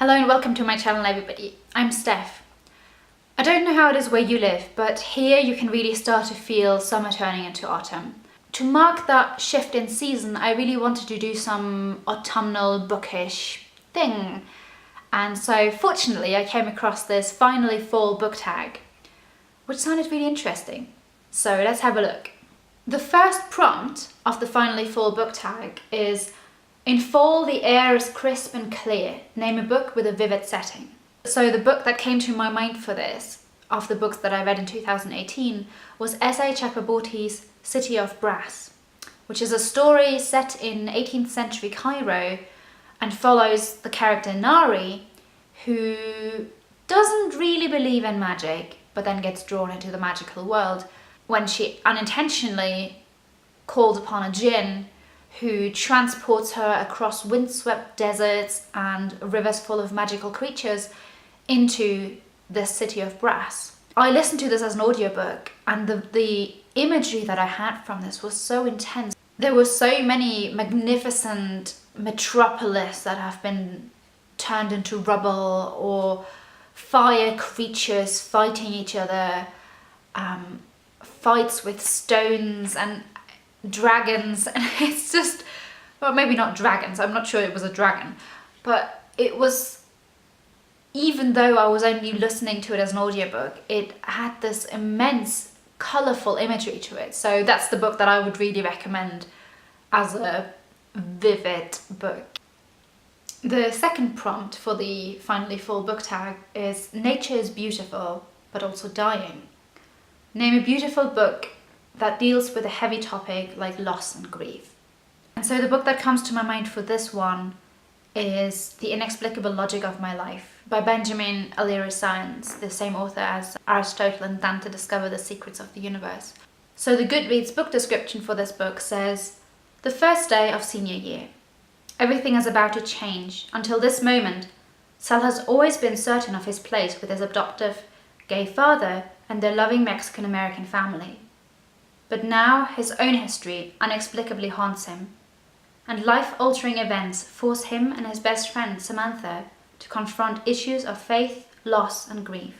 Hello and welcome to my channel everybody. I'm Steph. I don't know how it is where you live, but here you can really start to feel summer turning into autumn. To mark that shift in season, I really wanted to do some autumnal bookish thing. And so fortunately I came across this Finally Fall book tag, which sounded really interesting. So let's have a look. The first prompt of the Finally Fall book tag is: in fall, the air is crisp and clear. Name a book with a vivid setting. So the book that came to my mind for this, of the books that I read in 2018, was S.A. Chakraborty's City of Brass, which is a story set in 18th century Cairo and follows the character Nari, who doesn't really believe in magic, but then gets drawn into the magical world when she unintentionally calls upon a djinn who transports her across windswept deserts and rivers full of magical creatures into the City of Brass. I listened to this as an audiobook, and the imagery that I had from this was so intense. There were so many magnificent metropolis that have been turned into rubble, or fire creatures fighting each other, fights with stones and dragons, and it's just, well, maybe not dragons, I'm not sure it was a dragon, but it was, even though I was only listening to it as an audiobook, it had this immense colourful imagery to it. So that's the book that I would really recommend as a vivid book. The second prompt for the Finally Fall book tag is: nature is beautiful, but also dying. Name a beautiful book that deals with a heavy topic like loss and grief. And so the book that comes to my mind for this one is The Inexplicable Logic of My Life by Benjamin Alire Saenz, the same author as Aristotle and Dante discover the secrets of the universe. So the Goodreads book description for this book says: the first day of senior year. Everything is about to change. Until this moment, Sal has always been certain of his place with his adoptive gay father and their loving Mexican-American family. But now his own history inexplicably haunts him, and life-altering events force him and his best friend Samantha to confront issues of faith, loss and grief.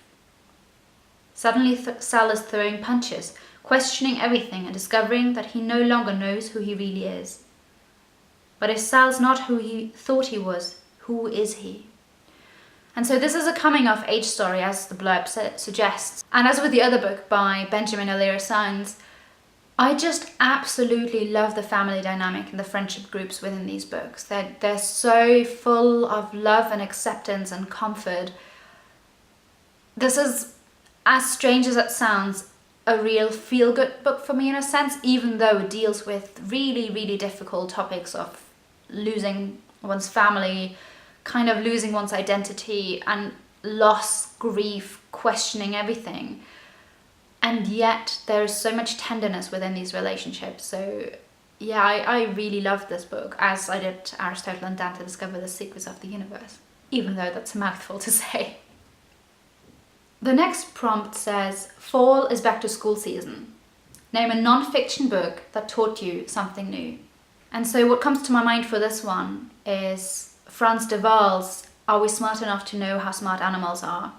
Suddenly Sal is throwing punches, questioning everything and discovering that he no longer knows who he really is. But if Sal's not who he thought he was, who is he? And so this is a coming-of-age story, as the blurb suggests. And as with the other book by Benjamin Alire Saenz, I just absolutely love the family dynamic and the friendship groups within these books. They're so full of love and acceptance and comfort. This is, as strange as it sounds, a real feel-good book for me in a sense, even though it deals with really, really difficult topics of losing one's family, kind of losing one's identity, and loss, grief, questioning everything. And yet there is so much tenderness within these relationships. So yeah, I really loved this book, as I did Aristotle and Dante discover the secrets of the universe, even though that's a mouthful to say. The next prompt says: fall is back to school season. Name a non-fiction book that taught you something new. And so what comes to my mind for this one is Frans de Waal's Are We Smart Enough to Know How Smart Animals Are?,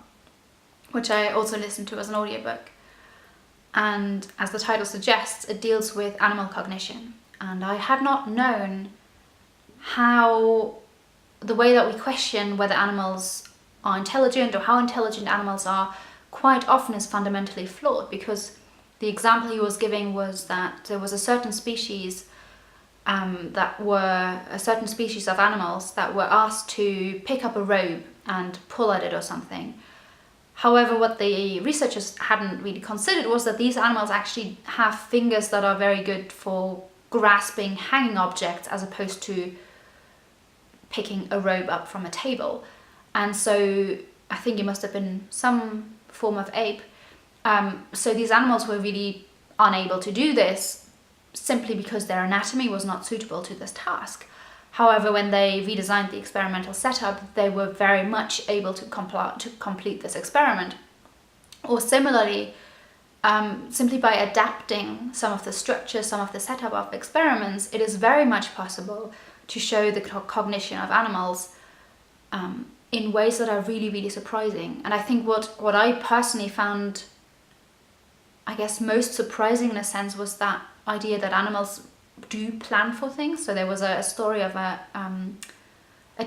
which I also listened to as an audiobook. And as the title suggests, it deals with animal cognition. And I had not known how the way that we question whether animals are intelligent or how intelligent animals are quite often is fundamentally flawed, because the example he was giving was that there was a certain species of animals that were asked to pick up a rope and pull at it or something. However, what the researchers hadn't really considered was that these animals actually have fingers that are very good for grasping hanging objects as opposed to picking a rope up from a table. And so I think it must have been some form of ape. So these animals were really unable to do this simply because their anatomy was not suitable to this task. However, when they redesigned the experimental setup, they were very much able to complete this experiment. Or similarly, simply by adapting some of the structure, some of the setup of experiments, it is very much possible to show the cognition of animals in ways that are really, really surprising. And I think what I personally found, I guess, most surprising in a sense was that idea that animals do plan for things. So there was a story of a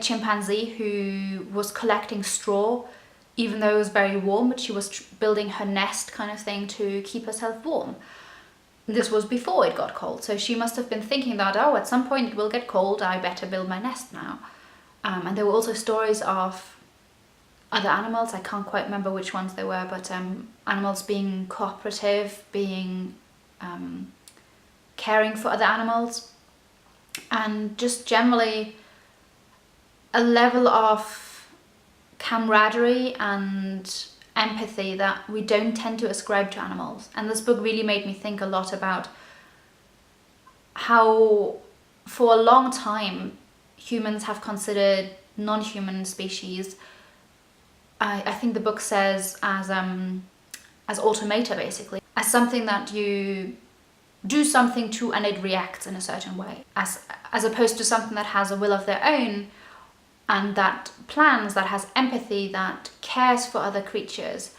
chimpanzee who was collecting straw even though it was very warm, but she was building her nest kind of thing to keep herself warm. This was before it got cold, so she must have been thinking that, oh, at some point it will get cold, I better build my nest now. And there were also stories of other animals, I can't quite remember which ones they were, but animals being cooperative, being caring for other animals, and just generally a level of camaraderie and empathy that we don't tend to ascribe to animals. And this book really made me think a lot about how for a long time humans have considered non-human species, I think the book says as automata, basically, as something that you do something to and it reacts in a certain way, as opposed to something that has a will of their own and that plans, that has empathy, that cares for other creatures.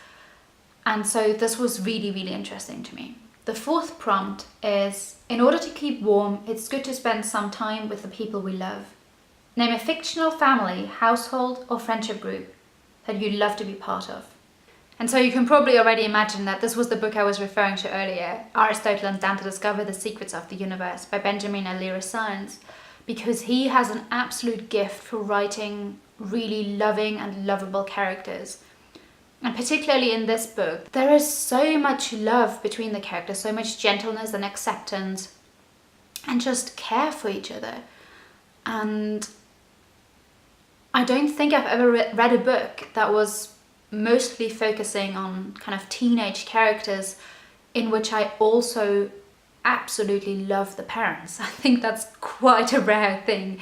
And so this was really, really interesting to me. The fourth prompt is, in order to keep warm, it's good to spend some time with the people we love. Name a fictional family, household, or friendship group that you'd love to be part of. And so you can probably already imagine that this was the book I was referring to earlier, Aristotle and Dante Discover the Secrets of the Universe by Benjamin Alire Saenz, because he has an absolute gift for writing really loving and lovable characters. And particularly in this book, there is so much love between the characters, so much gentleness and acceptance and just care for each other. And I don't think I've ever read a book that was mostly focusing on kind of teenage characters in which I also absolutely love the parents. I think that's quite a rare thing,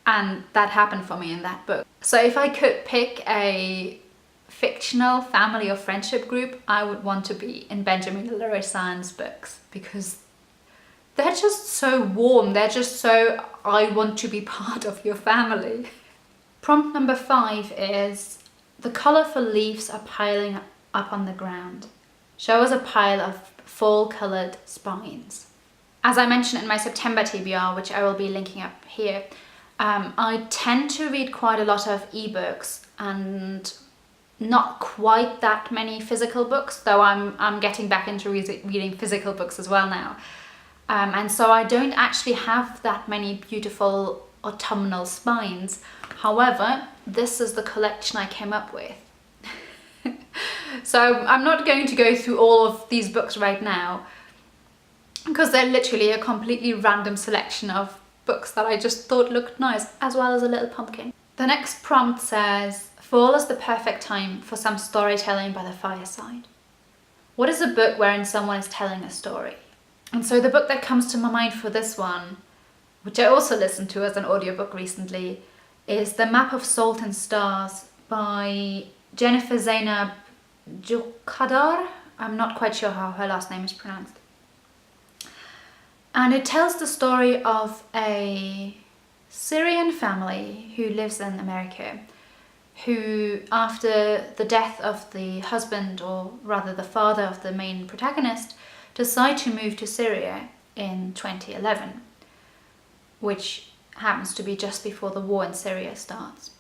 and that happened for me in that book. So if I could pick a fictional family or friendship group, I would want to be in Benjamin Alire Saenz books, because they're just so warm, they're just so, I want to be part of your family. Prompt number 5 is, the colourful leaves are piling up on the ground. Show us a pile of fall-coloured spines. As I mentioned in my September TBR, which I will be linking up here, I tend to read quite a lot of ebooks and not quite that many physical books, though I'm getting back into reading physical books as well now. And so I don't actually have that many beautiful autumnal spines. However, this is the collection I came up with. So I'm not going to go through all of these books right now, because they're literally a completely random selection of books that I just thought looked nice, as well as a little pumpkin. The next prompt says, fall is the perfect time for some storytelling by the fireside. What is a book wherein someone is telling a story? And so the book that comes to my mind for this one, which I also listened to as an audiobook recently, is The Map of Salt and Stars by Zeynab Joukhadar. I'm not quite sure how her last name is pronounced. And it tells the story of a Syrian family who lives in America, who, after the death of the husband, or rather the father of the main protagonist, decide to move to Syria in 2011, which happens to be just before the war in Syria starts.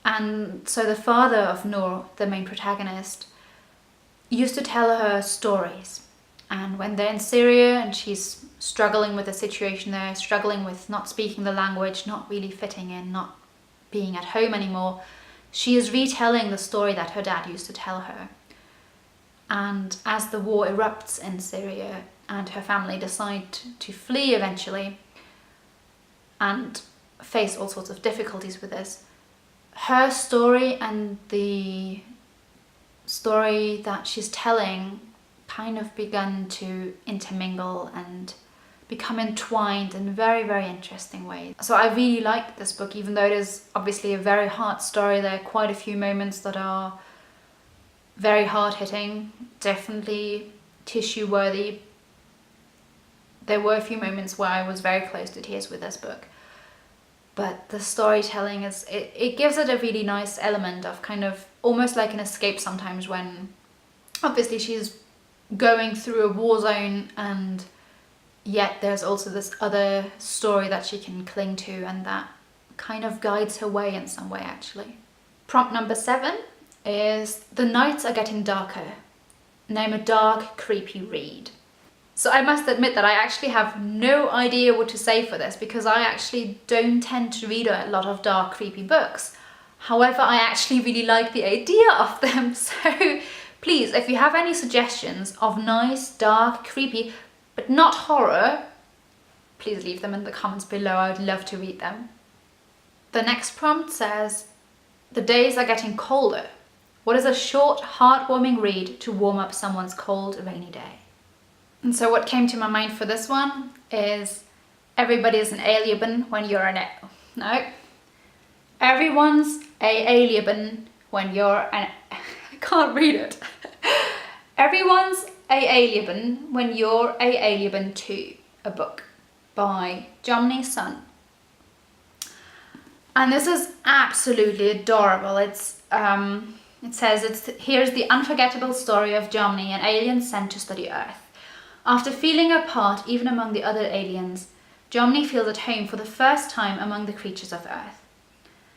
And so the father of Noor, the main protagonist, used to tell her stories. And when they're in Syria and she's struggling with the situation there, struggling with not speaking the language, not really fitting in, not being at home anymore, she is retelling the story that her dad used to tell her. And as the war erupts in Syria and her family decide to flee eventually and face all sorts of difficulties with this, her story and the story that she's telling kind of begun to intermingle and become entwined in very, very interesting ways. So I really liked this book, even though it is obviously a very hard story. There are quite a few moments that are very hard-hitting, definitely tissue-worthy. There were a few moments where I was very close to tears with this book. but the storytelling it gives it a really nice element of kind of almost like an escape sometimes, when obviously she's going through a war zone, and yet there's also this other story that she can cling to, and that kind of guides her way in some way actually. Prompt number 7 is: the nights are getting darker. Name a dark, creepy read. So I must admit that I actually have no idea what to say for this, because I actually don't tend to read a lot of dark, creepy books. However, I actually really like the idea of them. So please, if you have any suggestions of nice, dark, creepy, but not horror, please leave them in the comments below. I would love to read them. The next prompt says: the days are getting colder. What is a short, heartwarming read to warm up someone's cold, rainy day? And so what came to my mind for this one is: everybody's an aliebn when you're everyone's a aliebn when you're an I can't read it. Everyone's a aliebn when you're a aliebn too. A book by Jomny Sun. And this is absolutely adorable. It says, here's the unforgettable story of Jomny, an alien sent to study Earth. After feeling apart even among the other aliens, Jomny feels at home for the first time among the creatures of Earth.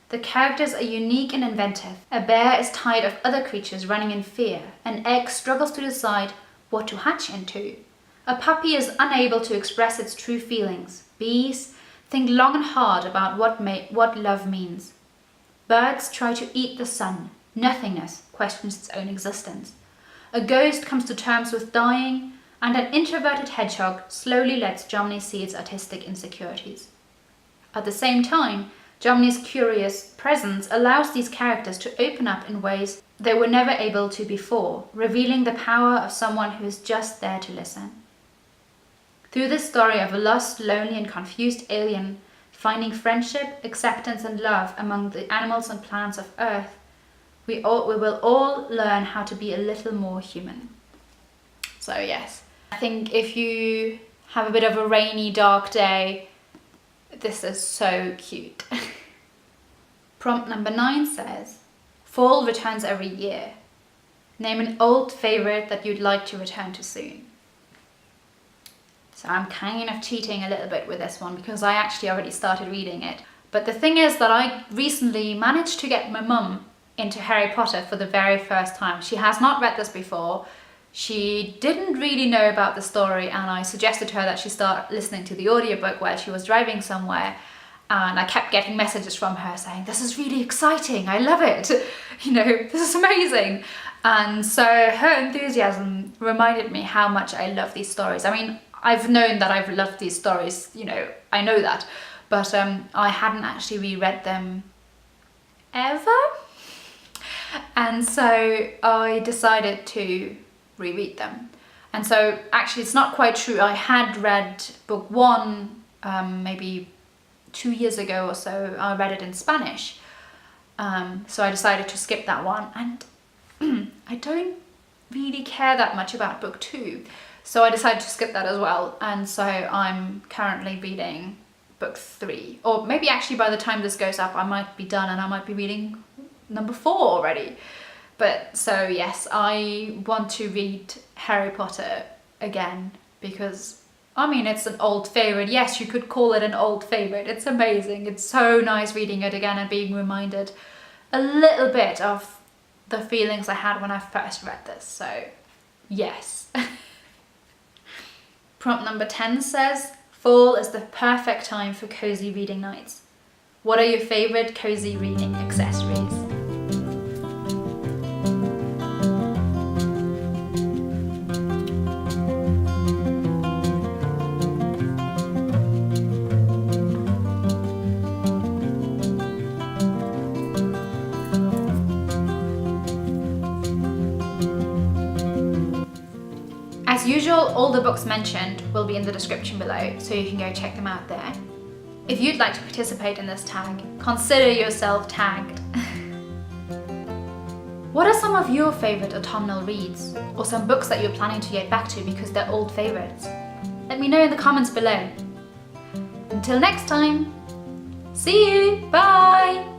The characters are unique and inventive. A bear is tired of other creatures running in fear. An egg struggles to decide what to hatch into. A puppy is unable to express its true feelings. Bees think long and hard about what love means. Birds try to eat the sun. Nothingness questions its own existence. A ghost comes to terms with dying, and an introverted hedgehog slowly lets Jomny see its artistic insecurities. At the same time, Jomny's curious presence allows these characters to open up in ways they were never able to before, revealing the power of someone who is just there to listen. Through this story of a lost, lonely and confused alien finding friendship, acceptance and love among the animals and plants of Earth, we will all learn how to be a little more human. So yes, I think if you have a bit of a rainy, dark day, this is so cute. Prompt number 9 says: fall returns every year. Name an old favourite that you'd like to return to soon. So I'm kind of cheating a little bit with this one, because I actually already started reading it. But the thing is that I recently managed to get my mum into Harry Potter for the very first time. She has not read this before. She didn't really know about the story, and I suggested to her that she start listening to the audiobook while she was driving somewhere. And I kept getting messages from her saying, this is really exciting, I love it, you know, this is amazing. And so her enthusiasm reminded me how much I love these stories. I mean, I've known that I've loved these stories, you know, I know that, but I hadn't actually reread them ever. And so I decided to reread them. And so actually it's not quite true. I had read book 1 maybe 2 years ago or so. I read it in Spanish. So I decided to skip that one, and I don't really care that much about book 2. So I decided to skip that as well. And so I'm currently reading book 3, or maybe actually by the time this goes up I might be done and I might be reading number 4 already. But so yes, I want to read Harry Potter again, because I mean, it's an old favourite. Yes, you could call it an old favourite. It's amazing. It's so nice reading it again and being reminded a little bit of the feelings I had when I first read this. So yes. Prompt number 10 says, fall is the perfect time for cozy reading nights. What are your favourite cozy reading accessories? As usual, all the books mentioned will be in the description below, so you can go check them out there. If you'd like to participate in this tag, consider yourself tagged. What are some of your favourite autumnal reads, or some books that you're planning to get back to because they're old favourites? Let me know in the comments below. Until next time, See you. Bye.